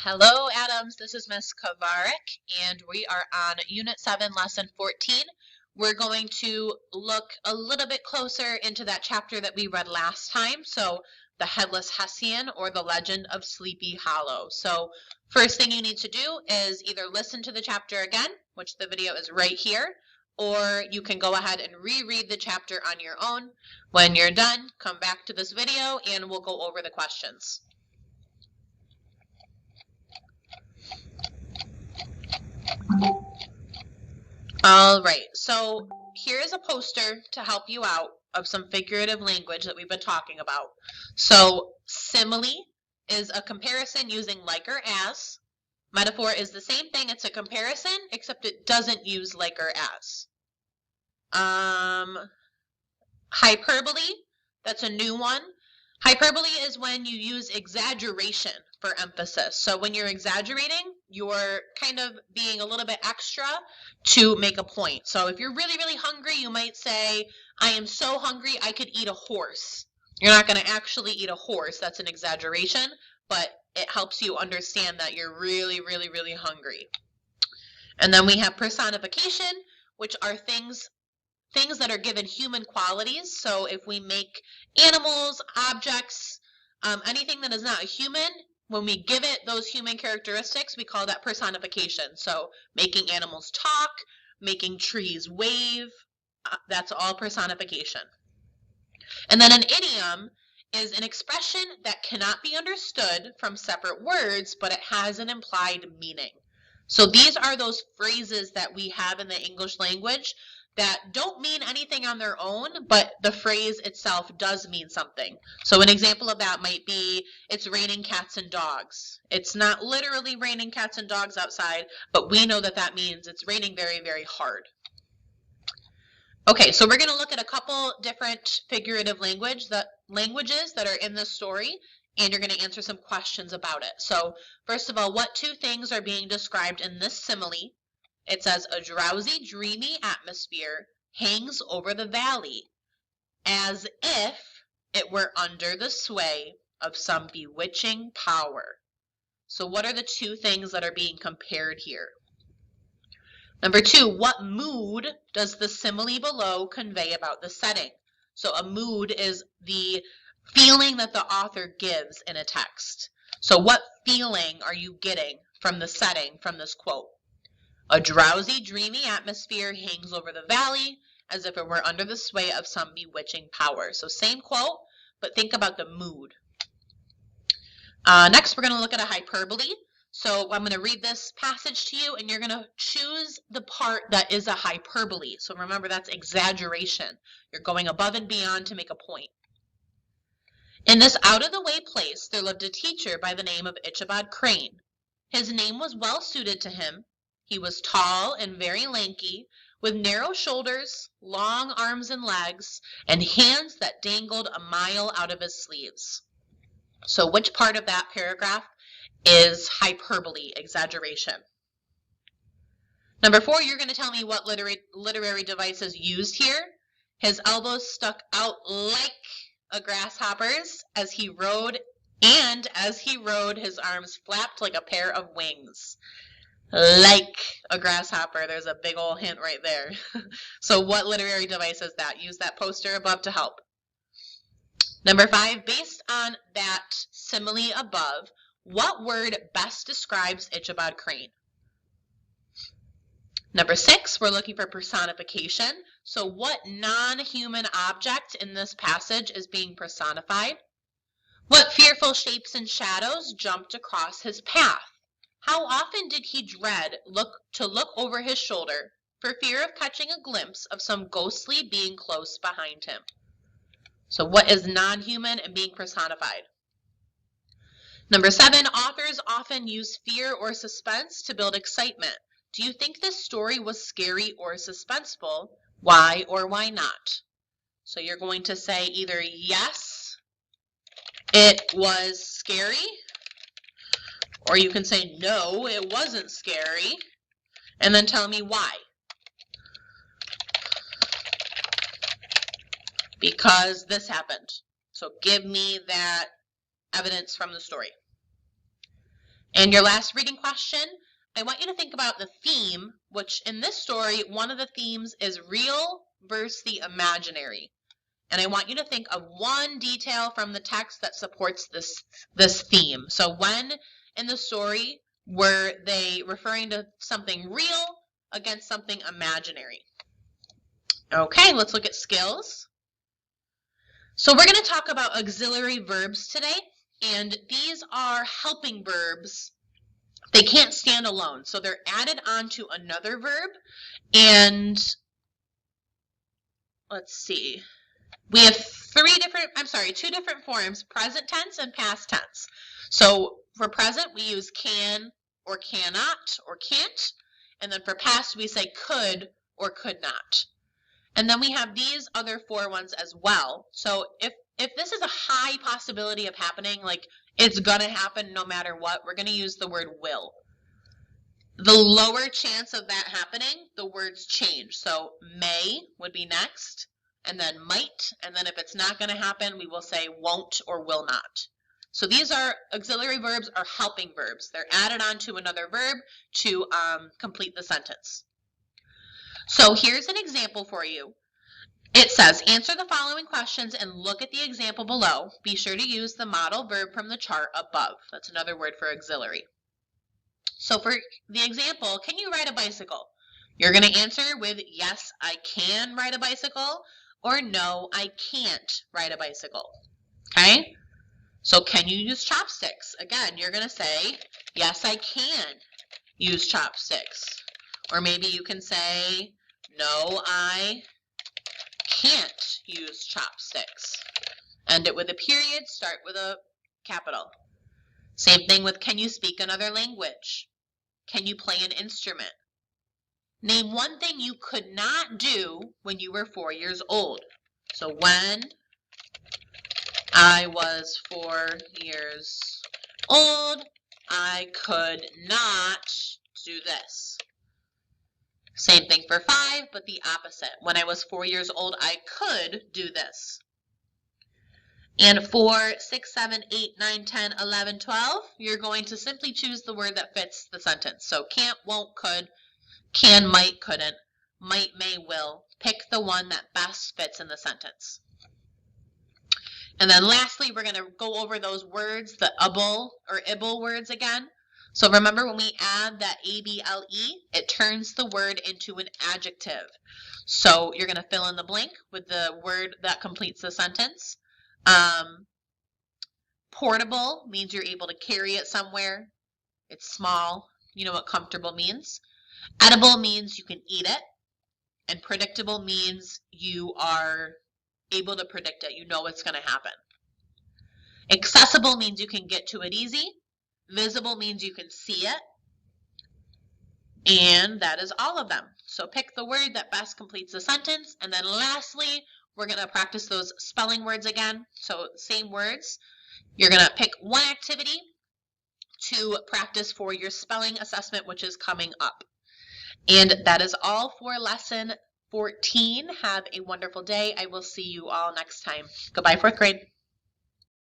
Hello, Adams. This is Miss Kovarik, and we are on Unit 7, Lesson 14. We're going to look a little bit closer into that chapter that we read last time, so the Headless Hessian, or the Legend of Sleepy Hollow. So first thing you need to do is either listen to the chapter again, which the video is right here, or you can go ahead and reread the chapter on your own. When you're done, come back to this video and we'll go over the questions. All right, so here's a poster to help you out of some figurative language that we've been talking about. So simile is a comparison using like or as. Metaphor is the same thing, it's a comparison, except it doesn't use like or as. Hyperbole, that's a new one. Hyperbole is when you use exaggeration for emphasis. So when you're exaggerating, you're kind of being a little bit extra to make a point. So if you're really, really hungry, you might say, I am so hungry I could eat a horse. You're not going to actually eat a horse. That's an exaggeration, but it helps you understand that you're really, really, really hungry. And then we have personification, which are things that are given human qualities. So if we make animals, objects, anything that is not a human, when we give it those human characteristics, we call that personification. So making animals talk, making trees wave, that's all personification. And then an idiom is an expression that cannot be understood from separate words, but it has an implied meaning. So these are those phrases that we have in the English language that don't mean anything on their own, but the phrase itself does mean something. So an example of that might be, it's raining cats and dogs. It's not literally raining cats and dogs outside, but we know that that means it's raining very, very hard. Okay, so we're going to look at a couple different figurative languages that are in this story, and you're going to answer some questions about it. So first of all, what two things are being described in this simile? It says, a drowsy, dreamy atmosphere hangs over the valley, as if it were under the sway of some bewitching power. So what are the two things that are being compared here? Number two, what mood does the simile below convey about the setting? So a mood is the feeling that the author gives in a text. So what feeling are you getting from the setting from this quote? A drowsy, dreamy atmosphere hangs over the valley as if it were under the sway of some bewitching power. So same quote, but think about the mood. Next, we're going to look at a hyperbole. So I'm going to read this passage to you, and you're going to choose the part that is a hyperbole. So remember, that's exaggeration. You're going above and beyond to make a point. In this out-of-the-way place, there lived a teacher by the name of Ichabod Crane. His name was well suited to him. He was tall and very lanky, with narrow shoulders, long arms and legs, and hands that dangled a mile out of his sleeves. So which part of that paragraph is hyperbole, exaggeration? Number 4, you're going to tell me what literary device is used here. His elbows stuck out like a grasshopper's as he rode, and as he rode, his arms flapped like a pair of wings. Like a grasshopper. There's a big old hint right there. So what literary device is that? Use that poster above to help. Number 5, based on that simile above, what word best describes Ichabod Crane? Number 6, we're looking for personification. So what non-human object in this passage is being personified? What fearful shapes and shadows jumped across his path? How often did he dread to look over his shoulder for fear of catching a glimpse of some ghostly being close behind him? So what is non-human and being personified? Number 7, authors often use fear or suspense to build excitement. Do you think this story was scary or suspenseful? Why or why not? So you're going to say either yes, it was scary, or you can say, no, it wasn't scary, and then tell me why. Because this happened. So give me that evidence from the story. And your last reading question, I want you to think about the theme, which in this story, one of the themes is real versus the imaginary. And I want you to think of one detail from the text that supports this theme. So when in the story were they referring to something real against something imaginary? Okay, let's look at skills. So we're going to talk about auxiliary verbs today, and these are helping verbs. They can't stand alone, so they're added onto another verb, and let's see. We have two different forms, present tense and past tense. So for present, we use can or cannot or can't, and then for past, we say could or could not. And then we have these other four ones as well. So if this is a high possibility of happening, like it's gonna happen no matter what, we're gonna use the word will. The lower chance of that happening, the words change. So may would be next, and then might, and then if it's not gonna happen, we will say won't or will not. So these are auxiliary verbs or helping verbs. They're added onto another verb to complete the sentence. So here's an example for you. It says, answer the following questions and look at the example below. Be sure to use the model verb from the chart above. That's another word for auxiliary. So for the example, can you ride a bicycle? You're going to answer with yes, I can ride a bicycle, or no, I can't ride a bicycle. Okay? So can you use chopsticks? Again, you're going to say, yes, I can use chopsticks. Or maybe you can say, no, I can't use chopsticks. End it with a period, start with a capital. Same thing with can you speak another language? Can you play an instrument? Name one thing you could not do when you were 4 years old. So when I was 4 years old, I could not do this. Same thing for 5, but the opposite. When I was 4 years old, I could do this. And for 6, 7, 8, 9, 10, 11, 12, you're going to simply choose the word that fits the sentence. So can't, won't, could, can, might, couldn't, might, may, will. Pick the one that best fits in the sentence. And then lastly, we're going to go over those words, the able or ibble words again. So remember when we add that A-B-L-E, it turns the word into an adjective. So you're going to fill in the blank with the word that completes the sentence. Portable means you're able to carry it somewhere. It's small. You know what comfortable means. Edible means you can eat it. And predictable means you are able to predict it. You know what's going to happen. Accessible means you can get to it easy. Visible means you can see it. And that is all of them. So pick the word that best completes the sentence. And then lastly, we're going to practice those spelling words again. So same words. You're going to pick one activity to practice for your spelling assessment, which is coming up. And that is all for lesson 14. Have a wonderful day. I will see you all next time. Goodbye, 4th grade.